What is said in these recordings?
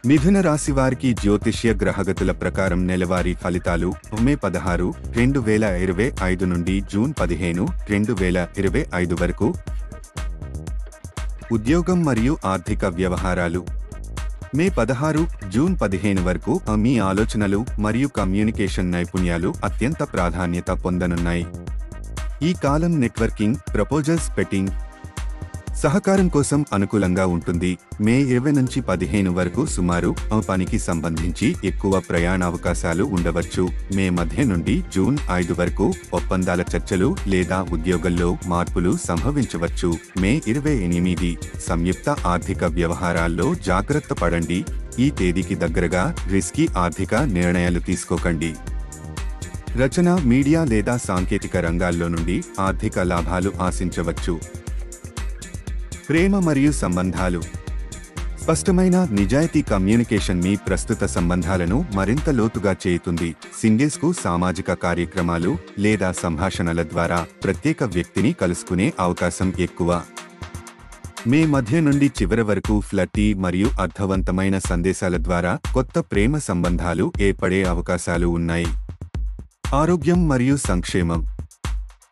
మిథున రాశి వారికి జ్యోతిష్య గ్రహగతుల ప్రకారం నెలవారీ ఫలితాలు మే 16, 2025 నుండి జూన్ 15, 2025 వరకు. ఉద్యోగం మరియు ఆర్థిక వ్యవహారాలు మే 16, జూన్ 15 వరకు మీ ఆలోచనలు మరియు కమ్యూనికేషన్ నైపుణ్యాలు అత్యంత ప్రాధాన్యత పొందనున్నాయి. ఈ కాలం నెట్వర్కింగ్, ప్రపోజల్స్ పెట్టింగ్, సహకారం కోసం అనుకూలంగా ఉంటుంది. మే 20 నుంచి 15 వరకు సుమారు పనికి సంబంధించి ఎక్కువ ప్రయాణ అవకాశాలు ఉండవచ్చు. మే మధ్య నుండి జూన్ 5 వరకు ఒప్పందాల చర్చలు లేదా ఉద్యోగంలో మార్పులు సంభవించవచ్చు. మే 28 సంయుక్త ఆర్థిక వ్యవహారాల్లో జాగ్రత్త పడండి. ఈ తేదీకి దగ్గరగా రిస్కీ ఆర్థిక నిర్ణయాలు తీసుకోకండి. రచన, మీడియా లేదా సాంకేతిక రంగాల్లో నుండి ఆర్థిక లాభాలు ఆశించవచ్చు. ప్రేమ మరియు సంబంధాలు స్పష్టమైన నిజాయితీ కమ్యూనికేషన్ మీ ప్రస్తుత సంబంధాలను మరింత లోతుగా చేయుతుంది. సింగిల్స్కు సామాజిక కార్యక్రమాలు లేదా సంభాషణల ద్వారా ప్రత్యేక వ్యక్తిని కలుసుకునే అవకాశం ఎక్కువ. మే మధ్య నుండి చివరి వరకు ఫ్లర్టీ మరియు అర్థవంతమైన సందేశాల ద్వారా కొత్త ప్రేమ సంబంధాలు ఏర్పడే అవకాశాలు ఉన్నాయి. ఆరోగ్యం మరియు సంక్షేమం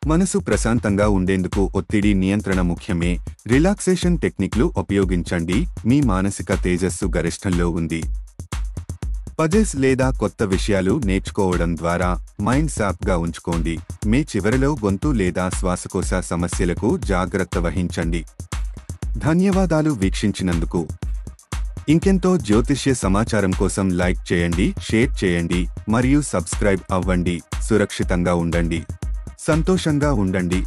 మనసు ప్రశాంతంగా ఉండేందుకు ఒత్తిడి నియంత్రణ ముఖ్యమే. రిలాక్సేషన్ టెక్నిక్లు ఉపయోగించండి. మీ మానసిక తేజస్సు గరిష్టంలో ఉంది. పజిల్స్ లేదా కొత్త విషయాలు నేర్చుకోవడం ద్వారా మైండ్ షార్ప్గా ఉంచుకోండి. మే చివరిలో గొంతు లేదా శ్వాసకోశ సమస్యలకు జాగ్రత్త వహించండి. ధన్యవాదాలు వీక్షించినందుకు. ఇంకెంతో జ్యోతిష్య సమాచారం కోసం లైక్ చేయండి, షేర్ చేయండి మరియు సబ్స్క్రైబ్ అవ్వండి. సురక్షితంగా ఉండండి, సంతోషంగా ఉండండి.